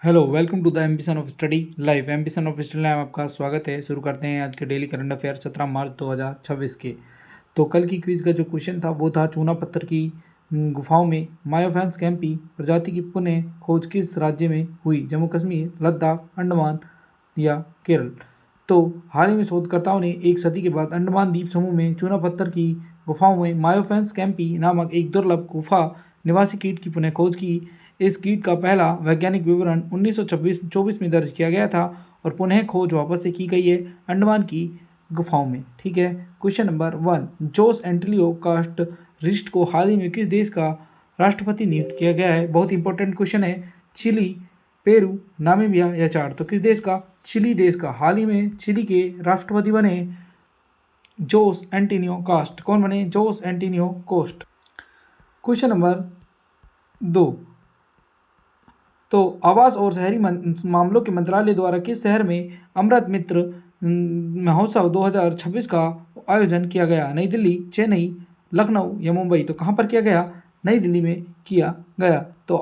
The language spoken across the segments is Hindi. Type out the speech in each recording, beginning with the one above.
Hello, welcome to the ambition of study live. Ambition of study live आपका स्वागत है। शुरू करते हैं आज के डेली करंट अफेयर 17 मार्च 2026 के। तो कल की क्विज का जो क्वेश्चन था वो था चूना पत्थर की गुफाओं में मायोफेन्स कैम्पी प्रजाति की पुनः खोज किस राज्य में हुई? जम्मू कश्मीर, लद्दाख, अंडमान या केरल। तो हाल ही में शोधकर्ताओं ने एक सदी के बाद अंडमान द्वीप समूह में चूना पत्थर की गुफाओं में मायोफेन्स कैम्पी नामक एक दुर्लभ गुफा निवासी कीट की पुनः खोज की। इस कीट का पहला वैज्ञानिक विवरण 1924 में दर्ज किया गया था और पुनः खोज वापस से की गई है अंडमान की गुफाओं में। ठीक है। क्वेश्चन नंबर 1, जोस एंटिलियो कास्टरिस्ट को हाल ही में किस देश का राष्ट्रपति नियुक्त किया गया है? बहुत इंपॉर्टेंट क्वेश्चन है। चिली, पेरू, नामीबिया या चाड। तो किस देश का? चिली देश का हाल ही में चिली के राष्ट्रपति बने जोस एंटिनियो कास्ट। कौन बने? जोस एंटिनियो कोस्ट। क्वेश्चन नंबर 2, तो आवास और शहरी मामलों के मंत्रालय द्वारा किस शहर में अमृत मित्र महोत्सव 2026 का आयोजन किया गया? नई दिल्ली, चेन्नई, लखनऊ या मुंबई। तो कहां पर किया गया? नई दिल्ली में किया गया। तो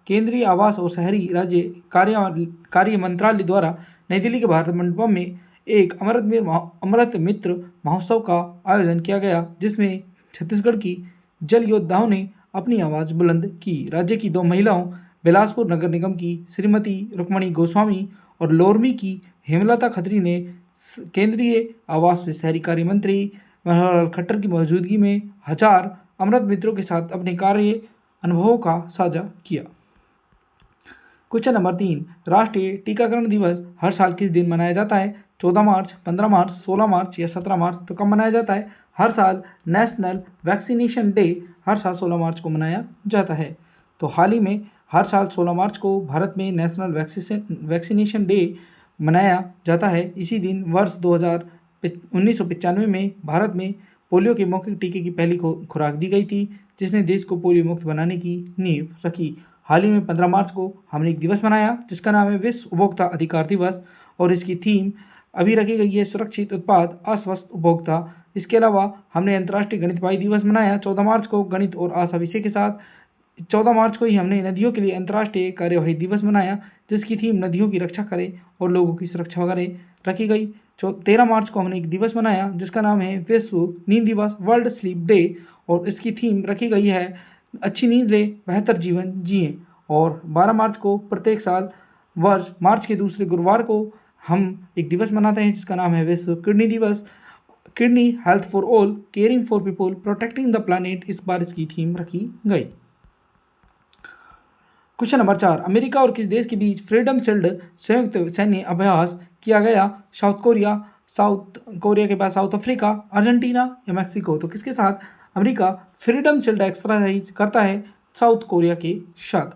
केंद्रीय आवास और शहरी राज्य कार्य मंत्रालय द्वारा नई दिल्ली के भारत मंडपम में एक अमृत मित्र महोत्सव का आयोजन किया गया, जिसमें छत्तीसगढ़ की जल योद्धाओं ने अपनी आवाज बुलंद की। राज्य की 2 महिलाओं बिलासपुर नगर निगम की श्रीमती रुक्मणी गोस्वामी और लोरमी की हेमलता खत्री ने केंद्रीय आवास व शहरी कार्य मंत्री मनोहर खट्टर की मौजूदगी में हजार अमृत मित्रों के साथ अपने कार्य अनुभवों का साझा किया। क्वेश्चन नंबर 3, राष्ट्रीय टीकाकरण दिवस हर साल किस दिन मनाया जाता है? 14 मार्च, 15 मार्च, 16 मार्च या 17 मार्च। तो कब मनाया जाता है? हर साल नेशनल वैक्सीनेशन डे हर साल 16 मार्च को मनाया जाता है। तो हाल ही में हर साल 16 मार्च को भारत में नेशनल वैक्सीनेशन डे मनाया जाता है। इसी दिन वर्ष 1995 में भारत में पोलियो के मौखिक टीके की पहली खुराक दी गई थी, जिसने देश को पोलियो मुक्त बनाने की नींव रखी। हाल ही में 15 मार्च को हमने एक दिवस मनाया जिसका नाम है विश्व उपभोक्ता अधिकार दिवस, और इसकी थीम अभी रखी गई है सुरक्षित उत्पाद, अस्वस्थ उपभोक्ता। इसके अलावा हमने अंतर्राष्ट्रीय गणितवाही दिवस मनाया 14 मार्च को गणित और आशा विषय के साथ। 14 मार्च को ही हमने नदियों के लिए अंतर्राष्ट्रीय कार्यवाही दिवस मनाया, जिसकी थीम नदियों की रक्षा करें और लोगों की सुरक्षा वगैरह रखी गई। 13 मार्च को हमने एक दिवस मनाया जिसका नाम है विश्व नींद दिवस, वर्ल्ड स्लीप डे, और इसकी थीम रखी गई है अच्छी नींद ले, बेहतर जीवन जिए। और 12 मार्च को प्रत्येक साल वर्ष मार्च के दूसरे गुरुवार को हम एक दिवस मनाते हैं जिसका नाम है विश्व किडनी दिवस, kidney health for all, caring for people, protecting the planet. इस बार इसकी थीम रखी गई। क्वेश्चन नंबर 4, अमेरिका और किस देश के बीच फ्रीडम शील्ड संयुक्त सैन्य अभ्यास किया गया? साउथ कोरिया के बाद साउथ अफ्रीका, अर्जेंटीना या मैक्सिको। तो किसके साथ अमेरिका फ्रीडम शील्ड एक्सरसाइज करता है? साउथ कोरिया के साथ।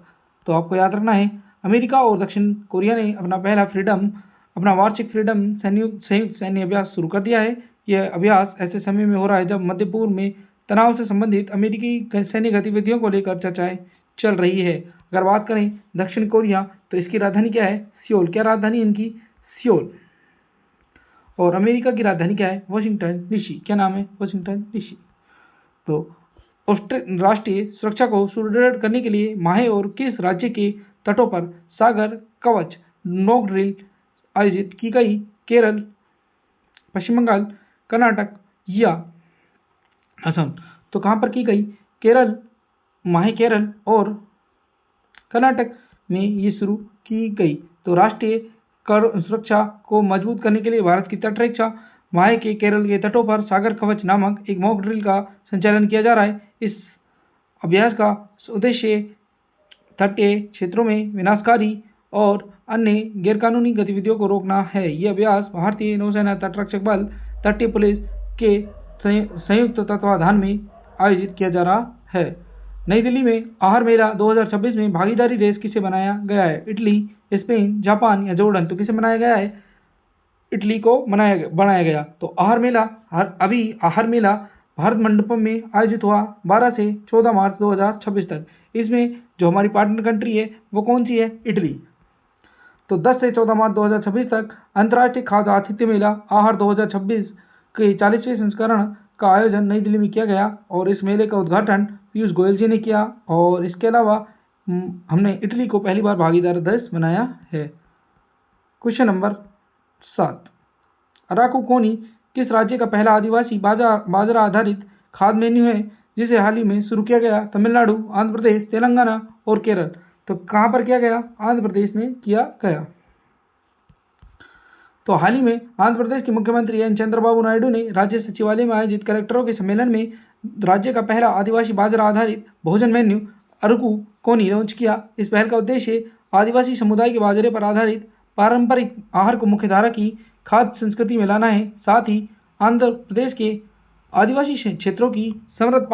तो आपको याद रखना है, अमेरिका और दक्षिण कोरिया ने अपना वार्षिक फ्रीडम संयुक्त सैन्य अभ्यास शुरू कर दिया है। यह अभ्यास ऐसे समय में हो रहा है जब मध्य पूर्व में तनाव से संबंधित अमेरिकी सैन्य गतिविधियों को लेकर चर्चाएं चल रही है। अगर बात करें दक्षिण कोरिया, तो इसकी राजधानी क्या है? सियोल। क्या राजधानी इनकी? सियोल। और अमेरिका की राजधानी क्या है? Washington DC. क्या नाम है? Washington DC. तो राष्ट्रीय सुरक्षा को सुदृढ़ करने के लिए माहे और किस राज्य के तटों पर सागर कवच नॉक ड्रिल आयोजित की गई? केरल, पश्चिम बंगाल, कर्नाटक या असम। तो कहां पर की गई? केरल, माहे केरल और कर्नाटक में ये शुरू की गई। तो राष्ट्रीय सुरक्षा को मजबूत करने के लिए भारत की तटरक्षा माहे के केरल के तटों पर सागर कवच नामक एक मॉक ड्रिल का संचालन किया जा रहा है। इस अभ्यास का उद्देश्य तटीय क्षेत्रों में विनाशकारी और अन्य गैरकानूनी गतिविधियों को रोकना है। यह अभ्यास भारतीय नौसेना, तटरक्षक बल, तटीय पुलिस के संयुक्त तत्वाधान में आयोजित किया जा रहा है। नई दिल्ली में आहार मेला 2026 में भागीदारी देश किसे बनाया गया है? इटली, स्पेन, जापान या जॉर्डन। तो किसे बनाया गया है? इटली को बनाया गया। तो आहार मेला भारत मंडपम में आयोजित हुआ 12 से 14 मार्च 2026 तक। इसमें जो हमारी पार्टनर कंट्री है वो कौन सी है? इटली। तो 10 से 14 मार्च 2026 तक अंतर्राष्ट्रीय खाद्य आतिथ्य मेला आहार 2026 के 40वें संस्करण का आयोजन नई दिल्ली में किया गया और इस मेले का उद्घाटन पीयूष गोयल जी ने किया। और इसके अलावा हमने इटली को पहली बार भागीदार देश बनाया है। क्वेश्चन नंबर 7, अराकू कोनी किस राज्य का पहला आदिवासी बाजरा आधारित खाद्य मेन्यू है जिसे हाल ही में शुरू किया गया? तमिलनाडु, आंध्र प्रदेश, तेलंगाना और केरल। तो कहाँ पर किया गया? आंध्र प्रदेश में किया गया। तो हाल ही में आंध्र प्रदेश के मुख्यमंत्री एन चंद्रबाबू नायडू ने राज्य सचिवालय में आयोजित कलेक्टरों के सम्मेलन में राज्य का पहला आदिवासी बाजरा आधारित भोजन मेन्यू अरकू कोनी लॉन्च किया। इस पहल का उद्देश्य आदिवासी समुदाय के बाजरे पर आधारित पारंपरिक आहार को मुख्यधारा की खाद्य संस्कृति में लाना है। साथ ही आंध्र प्रदेश के आदिवासी क्षेत्रों की समृद्ध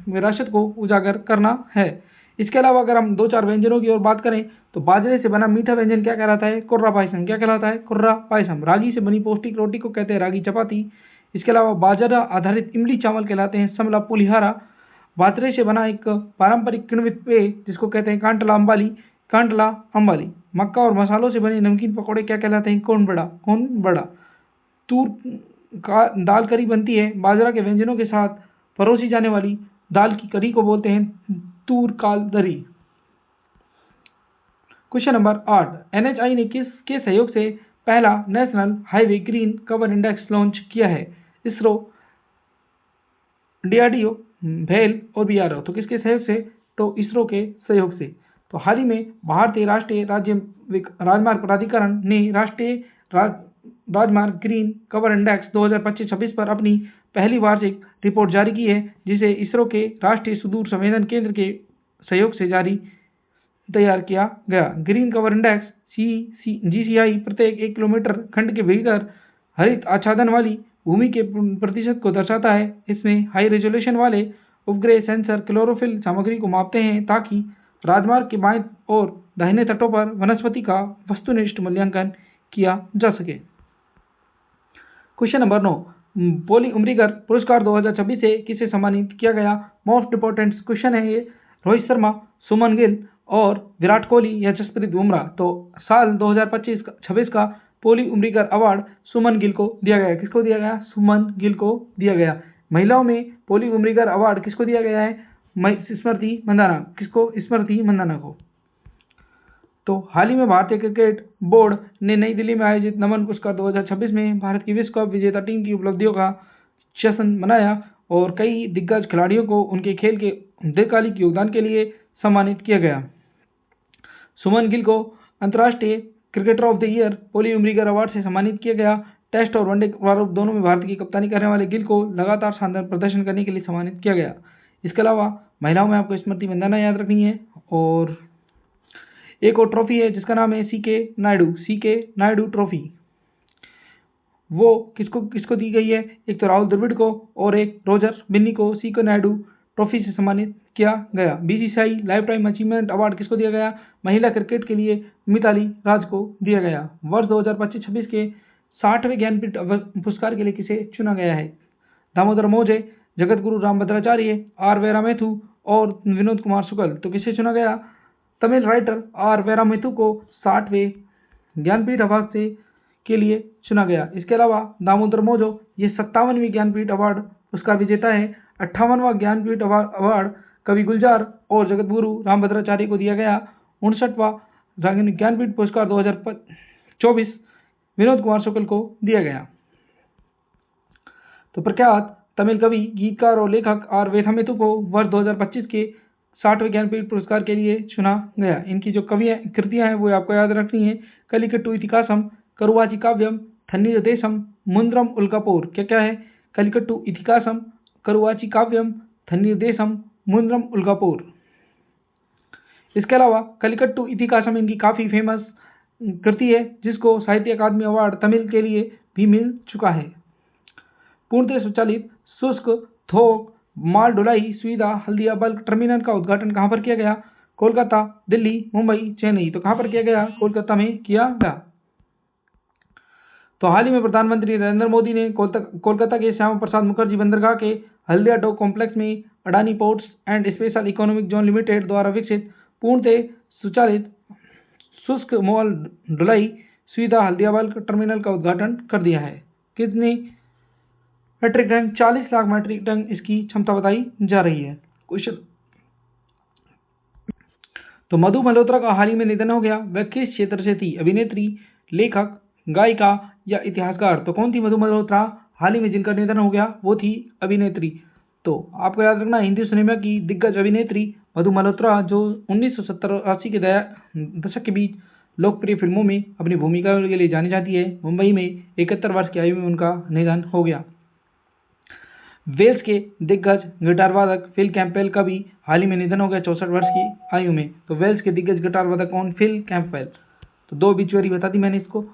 विरासत को उजागर करना है। इसके अलावा अगर हम 2-4 व्यंजनों की ओर बात करें तो बाजरे से बना मीठा व्यंजन क्या कहलाता है? कुर्रा पायसम। क्या कहलाता है? कुर्रा पायसम। रागी से बनी पौष्टिक रोटी को कहते हैं रागी चपाती। इसके अलावा बाजरा आधारित इमली चावल कहलाते हैं समला पुलिहारा। बाजरे से बना एक पारंपरिक किण्वित पेय जिसको कहते हैं कांटला अंबाली। मक्का और मसालों से बने नमकीन पकौड़े क्या कहलाते हैं? कोन बड़ा। तूर का दाल करी बनती है। बाजरा के व्यंजनों के साथ परोसी जाने वाली दाल की करी को बोलते हैं तूर काल दरी। क्वेश्चन नंबर 8, NHI ने किसके सहयोग से पहला national highway green cover index launch किया है? इसरो, DRDO, भेल और BRO। तो किसके सहयोग से? तो इसरो के सहयोग से। तो हाल ही में भारतीय राष्ट्रीय राजमार्ग प्राधिकरण ने राष्ट्रीय राजमार्ग ग्रीन कवर इंडेक्स 2025-26 पर अपनी पहली वार्षिक रिपोर्ट जारी की है जिसे इसरो के राष्ट्रीय सुदूर संवेदन केंद्र के सहयोग से तैयार किया गया। ग्रीन कवर इंडेक्स GCI प्रत्येक 1 किलोमीटर खंड के भीतर हरित आच्छादन वाली भूमि के प्रतिशत को दर्शाता है। इसमें हाई रेजोल्यूशन वाले उपग्रह सेंसर क्लोरोफिल सामग्री को मापते हैं ताकि राजमार्ग के बाएं और दाहिने तटों पर वनस्पति का वस्तुनिष्ठ मूल्यांकन किया जा सके। क्वेश्चन नंबर 9, पोली उमरीगर पुरस्कार 2026 से किसे सम्मानित किया गया? मोस्ट इंपोर्टेंट क्वेश्चन है ये। रोहित शर्मा, सुमन गिल और विराट कोहली या जसप्रीत बुमराह। तो साल 2025-26 का पोली उमरीगर अवार्ड सुमन गिल को दिया गया। किसको दिया गया? सुमन गिल को दिया गया। महिलाओं में पोली उमरीगर अवार्ड किसको दिया गया है? स्मृति मंदाना। किसको? स्मृति मंदाना को। तो हाल ही में भारतीय क्रिकेट बोर्ड ने नई दिल्ली में आयोजित नमन पुरस्कार 2026 में भारत की विश्व कप विजेता टीम की उपलब्धियों का जश्न मनाया और कई दिग्गज खिलाड़ियों को उनके खेल के दीर्घकालिक योगदान के लिए सम्मानित किया गया। सुमन गिल को अंतर्राष्ट्रीय cricketer of the year Polly Umrigar award से सम्मानित किया गया। टेस्ट और वनडे प्रारूप दोनों में भारत की कप्तानी करने वाले गिल को लगातार शानदार प्रदर्शन करने के लिए सम्मानित किया गया। इसके अलावा महिलाओं में आपको स्मृति मंदाना याद रखनी है और एक और ट्रॉफी है जिसका नाम है सीके नायडू ट्रॉफी। वो किसको दी गई है? एक तो राहुल द्रविड़ को और एक रोजर बिन्नी को सीके नायडू ट्रॉफी से सम्मानित किया गया। BCCI life time achievement award किसको दिया गया? महिला क्रिकेट के लिए मिताली राज को दिया गया। वर्ष 2025-26 के 60वें ज्ञानपीठ पुरस्कार के लिए किसे चुना गया है? दामोदर मोजे, जगत गुरु रामभद्राचार्य, R वेरामेथु और विनोद कुमार शुक्ल। तो किसे चुना गया? तमिल राइटर R वेरामेथु को 60वें ज्ञानपीठ अवार्ड के लिए चुना गया। इसके अलावा दामोदर मोजो ये 57वीं ज्ञानपीठ अवार्ड पुरस्कार विजेता है। 58वां ज्ञानपीठ अवार्ड कवि गुलजार और जगत गुरु रामभद्राचार्य को दिया गया। 59वां ज्ञानपीठ पुरस्कार 2024 विनोद कुमार शुक्ल को दिया गया। तो प्रख्यात तमिल कवि, गीतकार और लेखक R वेरामेथु को वर्ष 2025 के 60वें ज्ञानपीठ पुरस्कार के लिए चुना गया। इनकी जो कृतियां हैं वो आपको याद रखनी है। कलिकट्टू इतिहासम, करुवाची काव्यम, थन्नीर देशम, मुंद्रम उल्कापोर। क्या है? कलिकट्टू इतिहासम, करुवाची काव्यम, थन्नीर देशम, मुंद्रम उल्कापोर। इसके अलावा कलिकट्टू इतिहासम इनकी काफ़ी फेमस कृति है जिसको साहित्य अकादमी अवार्ड तमिल के लिए भी मिल चुका है। पूर्णतः स्वचालित शुष्क थोक माल ढुलाई सुविधा हल्दिया बल्क टर्मिनल का उद्घाटन कहाँ पर किया गया? कोलकाता, दिल्ली, मुंबई, चेन्नई। तो कहाँ पर किया गया? कोलकाता में किया गया। तो हाल ही में प्रधानमंत्री नरेंद्र मोदी ने कोलकाता के श्यामा प्रसाद मुखर्जी बंदरगाह के हल्दिया डॉक कॉम्प्लेक्स में Adani ports and special economic zone limited द्वारा विकसित पूर्णतः स्वचालित शुष्क माल ढुलाई सुविधा हल्दिया बल्क टर्मिनल का उद्घाटन कर दिया है। कितनी metric ton? 40 lakh metric ton इसकी क्षमता बताई जा रही है। क्वेश्चन तो मधु मल्होत्रा का हाल ही में निधन हो गया। वह किस क्षेत्र से थी? अभिनेत्री, लेखक, गायिका या इतिहासकार? तो कौन थी मधु मल्होत्रा? हाल ही में जिनका निधन हो गया वो थी अभिनेत्री। तो आपको याद रखना, हिंदी सिनेमा की दिग्गज अभिनेत्री मधु मल्होत्रा, जो 1970-80 के दशक के बीच लोकप्रिय फिल्मों में अपनी भूमिका के लिए जानी जाती है। मुंबई में 71 वर्ष की आयु में उनका निधन हो गया। वेल्स के दिग्गज गिटार वादक फिल कैंपबेल का भी हाल ही में निधन हो गया 64 वर्ष की आयु में। तो वेल्स के दिग्गज गिटार वादक कौन? Phil Campbell. तो 2 बिचुअरी बता दी मैंने इसको।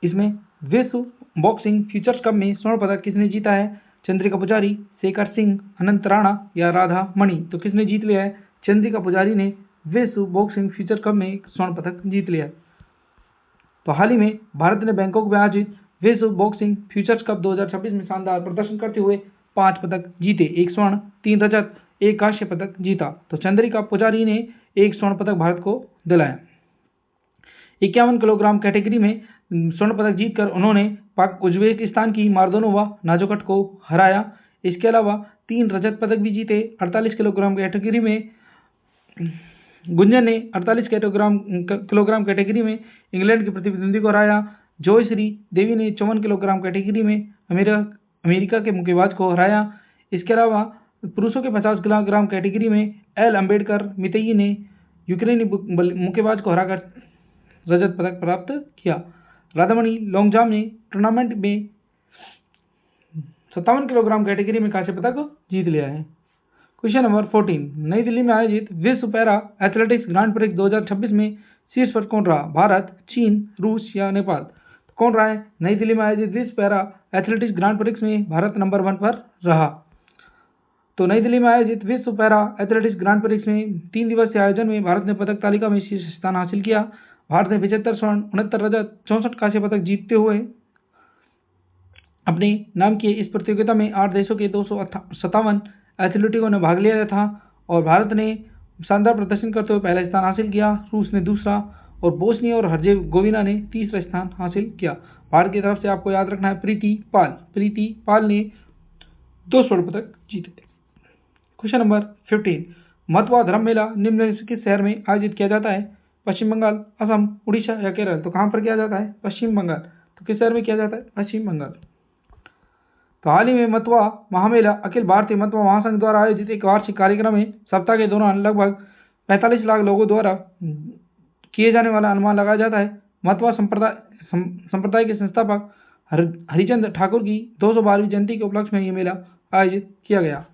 इसमें विश्व बॉक्सिंग फ्यूचर्स कप में स्वर्ण पदक किसने जीता है? चंद्रिका पुजारी, शेखर सिंह, अनंत राणा या राधा मणि? तो किसने जीत लिया है? चंद्रिका पुजारी ने विश्व बॉक्सिंग फ्यूचर कप में स्वर्ण पदक जीत लिया है। तो हाल ही में भारत ने बैंकॉक में आयोजित विश्व बॉक्सिंग फ्यूचर्स कप 2026 में शानदार प्रदर्शन करते हुए 5 पदक जीते, 1 स्वर्ण, 3 रजत, 1 कांस्य पदक जीता। तो चंद्रिका पुजारी ने 1 स्वर्ण पदक भारत को दिलाया। 51 किलोग्राम कैटेगरी में स्वर्ण पदक जीतकर उन्होंने उज्बेकिस्तान की मार्दोनोवा नाजोकट को हराया। इसके अलावा 3 रजत पदक भी जीते। 48 किलोग्राम कैटेगरी में गुंजन ने 48 किलोग्राम कैटेगरी में इंग्लैंड के प्रतिद्वंदी को हराया। जयश्री देवी ने 54 किलोग्राम कैटेगरी में अमेरिका के मुक्केबाज को हराया। इसके अलावा पुरुषों के 50 किलोग्राम कैटेगरी में एल अम्बेडकर मितेई ने यूक्रेनी मुक्केबाज को हराकर रजत पदक प्राप्त किया। राधामणि लॉन्ग जंप ने टूर्नामेंट में 57 किलोग्राम कैटेगरी में कांस्य पदक जीत लिया है। क्वेश्चन नंबर 14, नई दिल्ली में आयोजित विश्व पैरा एथलेटिक्स ग्रांड प्रिक्स 2026 में शीर्ष पर कौन रहा? भारत, चीन, रूस या नेपाल? तो कौन रहा है? नई दिल्ली में आयोजित विश्व पैरा एथलेटिक्स ग्रांड प्रिक्स में भारत नंबर 1 पर रहा। तो नई दिल्ली में आयोजित विश्व पैरा एथलेटिक्स ग्रांड प्रिक्स में 3 दिवसीय आयोजन में भारत ने पदक तालिका में शीर्ष स्थान हासिल किया। भारत ने 75 स्वर्ण, 69 रजत, 64 कांस्य पदक जीतते हुए अपने नाम की इस प्रतियोगिता में 8 देशों के 257 एथलीटों ने भाग लिया था और भारत ने शानदार प्रदर्शन करते हुए पहला स्थान हासिल किया। रूस ने दूसरा और बोस्निया और हर्जेगोविना ने तीसरा स्थान हासिल किया। भारत की तरफ से आपको याद रखना है प्रीति पाल ने 2 स्वर्ण पदक जीते। क्वेश्चन नंबर 15, मतवा धर्म मेला निम्न से किस शहर में आयोजित किया जाता है? पश्चिम बंगाल, असम, उड़ीसा या केरल? तो कहाँ पर किया जाता है? पश्चिम बंगाल। तो किस शहर में किया जाता है? पश्चिम बंगाल। तो हाल ही में मतवा महामेला अखिल भारतीय मतवा महासंघ द्वारा आयोजित एक वार्षिक कार्यक्रम है। सप्ताह के दौरान लगभग 45 लाख लोगों द्वारा किए जाने वाला अनुमान लगाया जाता है। मतवा संप्रदाय के संस्थापक हरिचंद ठाकुर की 212वीं जयंती के उपलक्ष्य में यह मेला आयोजित किया गया।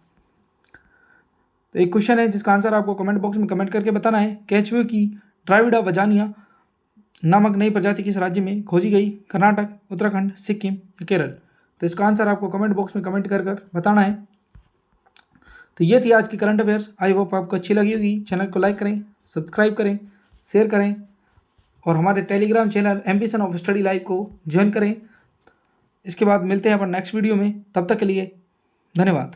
तो एक क्वेश्चन है जिसका आंसर आपको कमेंट बॉक्स में कमेंट करके बताना है। केचुए की ड्राविडा वजानिया नामक नई प्रजाति किस राज्य में खोजी गई? कर्नाटक, उत्तराखंड, सिक्किम या केरल? तो इसका आंसर आपको कमेंट बॉक्स में कमेंट कर बताना है। तो ये थी आज की करंट अफेयर्स। आई होप आपको अच्छी लगी होगी। चैनल को लाइक करें, सब्सक्राइब करें, शेयर करें और हमारे Telegram channel ambition of study live को ज्वाइन करें। इसके बाद मिलते हैं अपन नेक्स्ट वीडियो में। तब तक के लिए धन्यवाद।